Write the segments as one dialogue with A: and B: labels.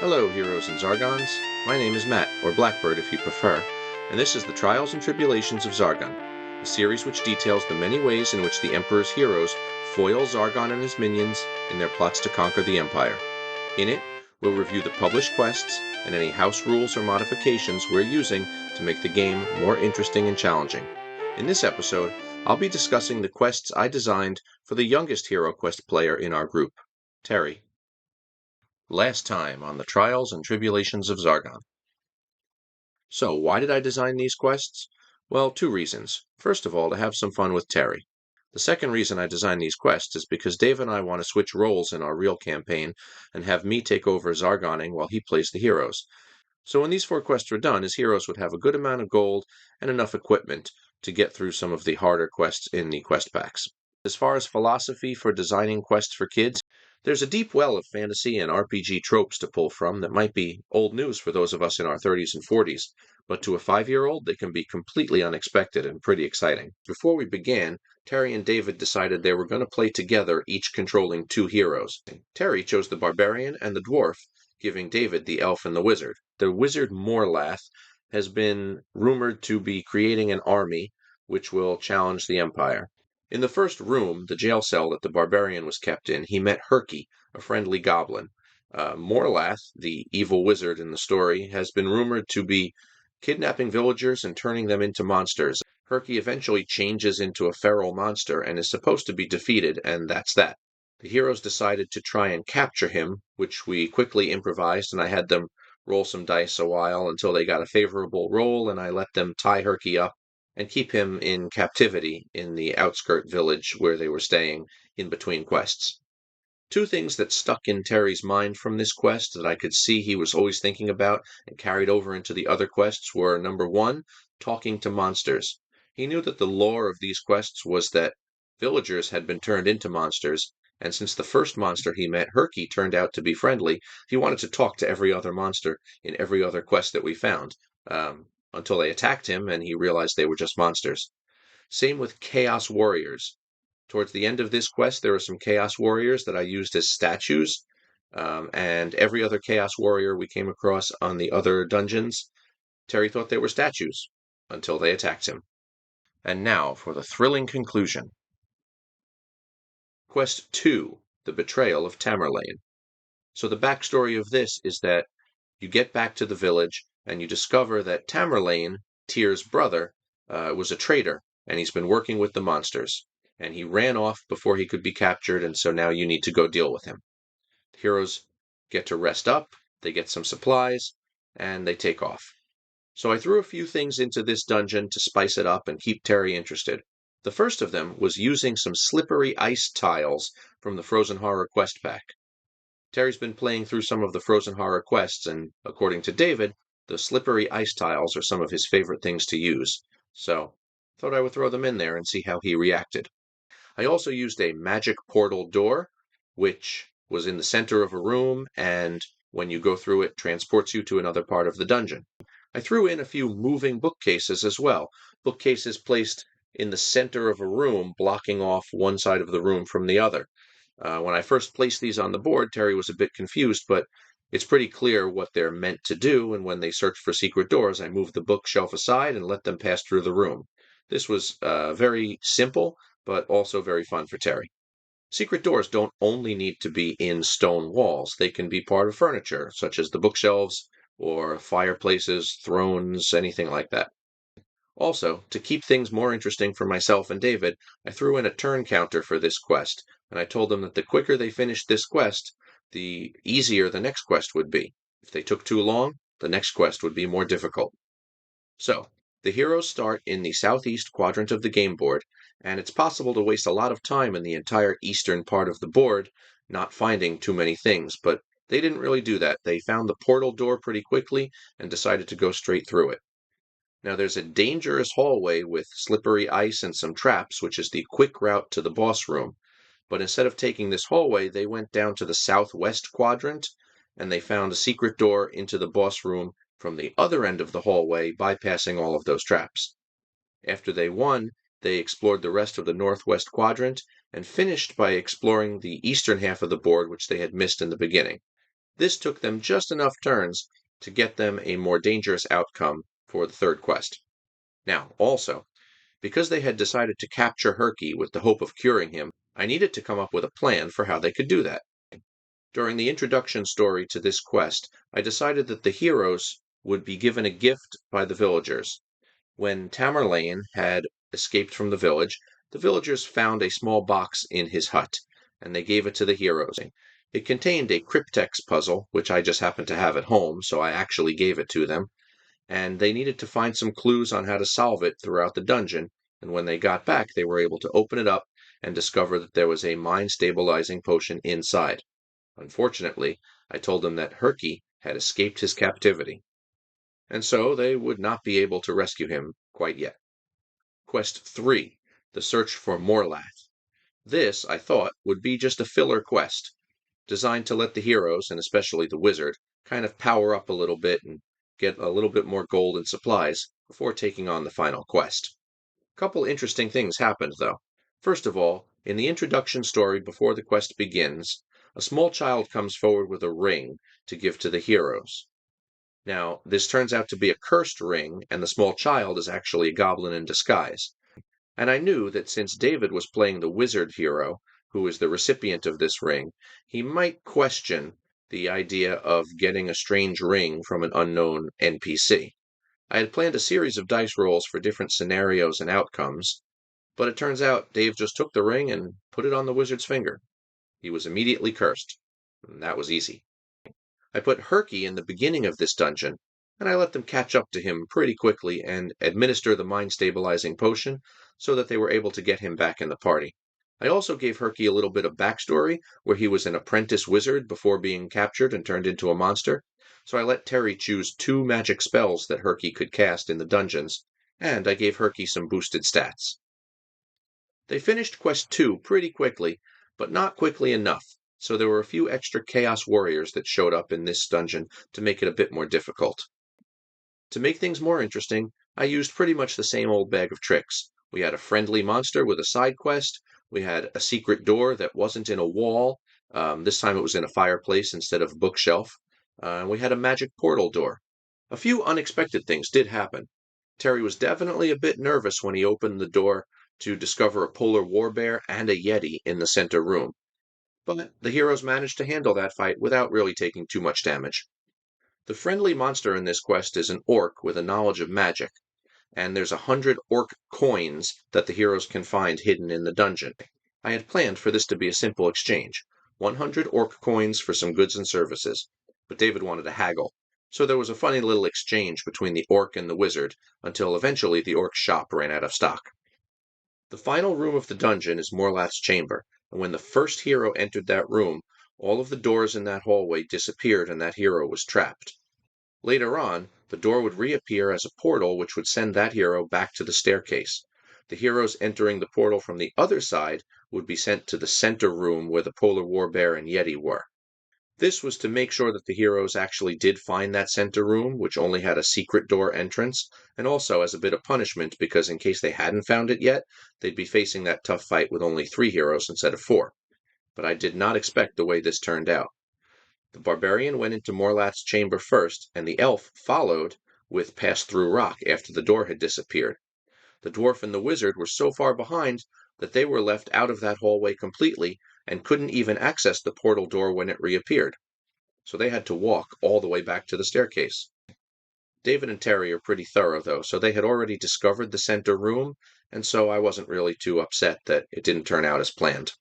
A: Hello, heroes and Zargons. My name is Matt, or Blackbird if you prefer, and this is the Trials and Tribulations of Zargon, a series which details the many ways in which the Emperor's heroes foil Zargon and his minions in their plots to conquer the Empire. In it, we'll review the published quests and any house rules or modifications we're using to make the game more interesting and challenging. In this episode, I'll be discussing the quests I designed for the youngest Hero Quest player in our group, Terry. Last time on the Trials and Tribulations of Zargon. So, why did I design these quests? Well, two reasons. First of all, to have some fun with Terry. The second reason I designed these quests is because Dave and I want to switch roles in our real campaign and have me take over Zargoning while he plays the heroes. So when these four quests were done, his heroes would have a good amount of gold and enough equipment to get through some of the harder quests in the quest packs. As far as philosophy for designing quests for kids, there's a deep well of fantasy and RPG tropes to pull from that might be old news for those of us in our 30s and 40s, but to a 5-year-old, they can be completely unexpected and pretty exciting. Before we began, Terry and David decided they were going to play together, each controlling two heroes. Terry chose the barbarian and the dwarf, giving David the elf and the wizard. The wizard Morlath has been rumored to be creating an army which will challenge the Empire. In the first room, the jail cell that the barbarian was kept in, he met Herky, a friendly goblin. Morlath, the evil wizard in the story, has been rumored to be kidnapping villagers and turning them into monsters. Herky eventually changes into a feral monster and is supposed to be defeated, and that's that. The heroes decided to try and capture him, which we quickly improvised, and I had them roll some dice a while until they got a favorable roll, and I let them tie Herky up and keep him in captivity in the outskirt village where they were staying in between quests. Two things that stuck in Terry's mind from this quest that I could see he was always thinking about and carried over into the other quests were number one, talking to monsters. He knew that the lore of these quests was that villagers had been turned into monsters, and since the first monster he met, Herky, turned out to be friendly, he wanted to talk to every other monster in every other quest that we found. Until they attacked him and he realized they were just monsters. Same with Chaos Warriors. Towards the end of this quest, there were some Chaos Warriors that I used as statues, and every other Chaos Warrior we came across on the other dungeons, Terry thought they were statues until they attacked him. And now for the thrilling conclusion. Quest 2, The Betrayal of Tamerlane. So the backstory of this is that you get back to the village and you discover that Tamerlane, Tyr's brother, was a traitor, and he's been working with the monsters. And he ran off before he could be captured, and so now you need to go deal with him. The heroes get to rest up, they get some supplies, and they take off. So I threw a few things into this dungeon to spice it up and keep Terry interested. The first of them was using some slippery ice tiles from the Frozen Horror Quest pack. Terry's been playing through some of the Frozen Horror quests, and according to David, the slippery ice tiles are some of his favorite things to use. So, thought I would throw them in there and see how he reacted. I also used a magic portal door, which was in the center of a room, and when you go through it, transports you to another part of the dungeon. I threw in a few moving bookcases as well, bookcases placed in the center of a room, blocking off one side of the room from the other. When I first placed these on the board, Terry was a bit confused, but it's pretty clear what they're meant to do, and when they searched for secret doors, I moved the bookshelf aside and let them pass through the room. This was very simple, but also very fun for Terry. Secret doors don't only need to be in stone walls. They can be part of furniture, such as the bookshelves or fireplaces, thrones, anything like that. Also, to keep things more interesting for myself and David, I threw in a turn counter for this quest, and I told them that the quicker they finished this quest, the easier the next quest would be. If they took too long, the next quest would be more difficult. So, the heroes start in the southeast quadrant of the game board, and it's possible to waste a lot of time in the entire eastern part of the board not finding too many things, but they didn't really do that. They found the portal door pretty quickly and decided to go straight through it. Now there's a dangerous hallway with slippery ice and some traps, which is the quick route to the boss room. But instead of taking this hallway, they went down to the southwest quadrant, and they found a secret door into the boss room from the other end of the hallway, bypassing all of those traps. After they won, they explored the rest of the northwest quadrant, and finished by exploring the eastern half of the board, which they had missed in the beginning. This took them just enough turns to get them a more dangerous outcome for the third quest. Now, also, because they had decided to capture Herky with the hope of curing him, I needed to come up with a plan for how they could do that. During the introduction story to this quest, I decided that the heroes would be given a gift by the villagers. When Tamerlane had escaped from the villagers found a small box in his hut, and they gave it to the heroes. It contained a cryptex puzzle, which I just happened to have at home, so I actually gave it to them, and they needed to find some clues on how to solve it throughout the dungeon, and when they got back, they were able to open it up and discover that there was a mind-stabilizing potion inside. Unfortunately, I told them that Herky had escaped his captivity, and so they would not be able to rescue him quite yet. Quest 3, The Search for Morlath. This, I thought, would be just a filler quest, designed to let the heroes, and especially the wizard, kind of power up a little bit and get a little bit more gold and supplies before taking on the final quest. A couple interesting things happened, though. First of all, in the introduction story before the quest begins, a small child comes forward with a ring to give to the heroes. Now, this turns out to be a cursed ring, and the small child is actually a goblin in disguise. And I knew that since David was playing the wizard hero, who is the recipient of this ring, he might question the idea of getting a strange ring from an unknown NPC. I had planned a series of dice rolls for different scenarios and outcomes, but it turns out Dave just took the ring and put it on the wizard's finger. He was immediately cursed, and that was easy. I put Herky in the beginning of this dungeon, and I let them catch up to him pretty quickly and administer the mind-stabilizing potion so that they were able to get him back in the party. I also gave Herky a little bit of backstory, where he was an apprentice wizard before being captured and turned into a monster, so I let Terry choose 2 magic spells that Herky could cast in the dungeons, and I gave Herky some boosted stats. They finished Quest 2 pretty quickly, but not quickly enough, so there were a few extra Chaos Warriors that showed up in this dungeon to make it a bit more difficult. To make things more interesting, I used pretty much the same old bag of tricks. We had a friendly monster with a side quest, we had a secret door that wasn't in a wall, this time it was in a fireplace instead of a bookshelf, and we had a magic portal door. A few unexpected things did happen. Terry was definitely a bit nervous when he opened the door to discover a polar war bear and a yeti in the center room, but the heroes managed to handle that fight without really taking too much damage. The friendly monster in this quest is an orc with a knowledge of magic, and there's 100 orc coins that the heroes can find hidden in the dungeon. I had planned for this to be a simple exchange, 100 orc coins for some goods and services, but David wanted to haggle, so there was a funny little exchange between the orc and the wizard, until eventually the orc's shop ran out of stock. The final room of the dungeon is Morlath's chamber, and when the first hero entered that room, all of the doors in that hallway disappeared and that hero was trapped. Later on, the door would reappear as a portal which would send that hero back to the staircase. The heroes entering the portal from the other side would be sent to the center room where the polar war bear and yeti were. This was to make sure that the heroes actually did find that center room, which only had a secret door entrance, and also as a bit of punishment because in case they hadn't found it yet, they'd be facing that tough fight with only 3 heroes instead of 4. But I did not expect the way this turned out. The barbarian went into Morlath's chamber first, and the elf followed with Pass Through Rock after the door had disappeared. The dwarf and the wizard were so far behind that they were left out of that hallway completely and couldn't even access the portal door when it reappeared. So they had to walk all the way back to the staircase. David and Terry are pretty thorough, though, so they had already discovered the center room, and so I wasn't really too upset that it didn't turn out as planned.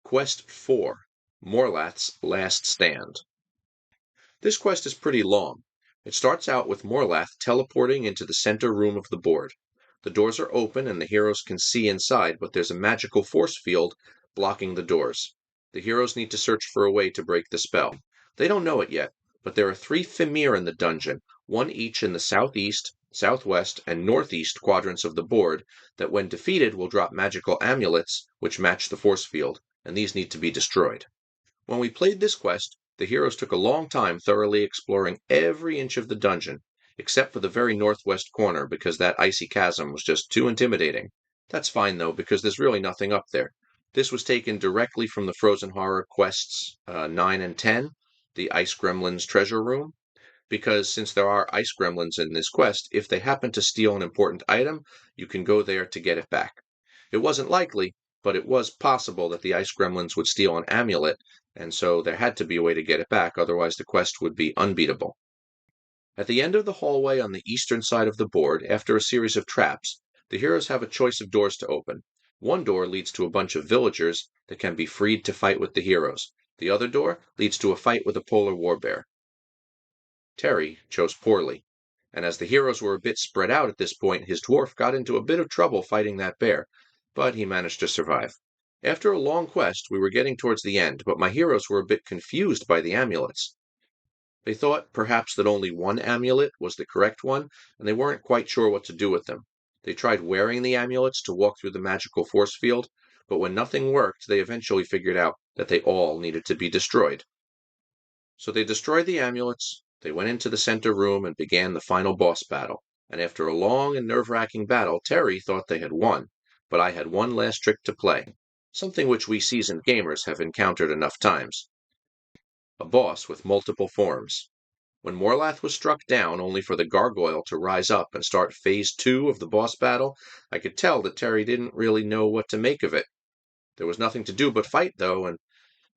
A: Quest 4, Morlath's Last Stand. This quest is pretty long. It starts out with Morlath teleporting into the center room of the board. The doors are open and the heroes can see inside, but there's a magical force field blocking the doors. The heroes need to search for a way to break the spell. They don't know it yet, but there are 3 Fimir in the dungeon, 1 each in the southeast, southwest, and northeast quadrants of the board, that when defeated will drop magical amulets which match the force field, and these need to be destroyed. When we played this quest, the heroes took a long time thoroughly exploring every inch of the dungeon, except for the very northwest corner because that icy chasm was just too intimidating. That's fine though, because there's really nothing up there. This was taken directly from the Frozen Horror quests 9 and 10. the Ice Gremlin's treasure room, because since there are ice gremlins in this quest, if they happen to steal an important item, you can go there to get it back. It wasn't likely, but it was possible that the ice gremlins would steal an amulet, and so there had to be a way to get it back, otherwise the quest would be unbeatable. At the end of the hallway on the eastern side of the board, after a series of traps, the heroes have a choice of doors to open. One door leads to a bunch of villagers that can be freed to fight with the heroes. The other door leads to a fight with a polar warbear. Terry chose poorly, and as the heroes were a bit spread out at this point, his dwarf got into a bit of trouble fighting that bear, but he managed to survive. After a long quest, we were getting towards the end, but my heroes were a bit confused by the amulets. They thought perhaps that only one amulet was the correct one, and they weren't quite sure what to do with them. They tried wearing the amulets to walk through the magical force field, but when nothing worked, they eventually figured out that they all needed to be destroyed. So they destroyed the amulets, they went into the center room and began the final boss battle. And after a long and nerve-wracking battle, Terry thought they had won, but I had one last trick to play, something which we seasoned gamers have encountered enough times. A boss with multiple forms. When Morlath was struck down only for the gargoyle to rise up and start phase 2 of the boss battle, I could tell that Terry didn't really know what to make of it. There was nothing to do but fight, though, and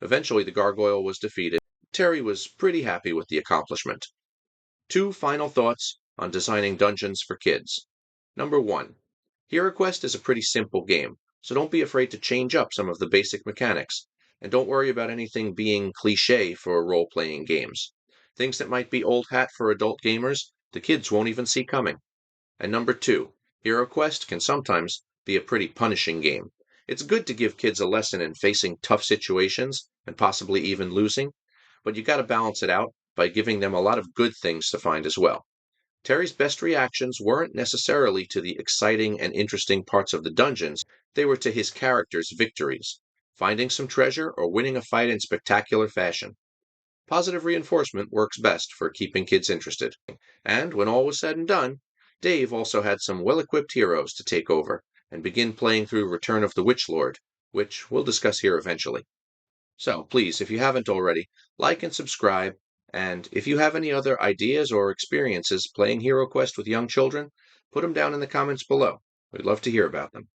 A: eventually the gargoyle was defeated. Terry was pretty happy with the accomplishment. 2 final thoughts on designing dungeons for kids. Number 1. HeroQuest is a pretty simple game, so don't be afraid to change up some of the basic mechanics, and don't worry about anything being cliché for role-playing games. Things that might be old hat for adult gamers, the kids won't even see coming. And number 2, HeroQuest can sometimes be a pretty punishing game. It's good to give kids a lesson in facing tough situations and possibly even losing, but you gotta balance it out by giving them a lot of good things to find as well. Terry's best reactions weren't necessarily to the exciting and interesting parts of the dungeons, they were to his character's victories, finding some treasure or winning a fight in spectacular fashion. Positive reinforcement works best for keeping kids interested. And when all was said and done, Dave also had some well-equipped heroes to take over and begin playing through Return of the Witch Lord, which we'll discuss here eventually. So please, if you haven't already, like and subscribe, and if you have any other ideas or experiences playing HeroQuest with young children, put them down in the comments below. We'd love to hear about them.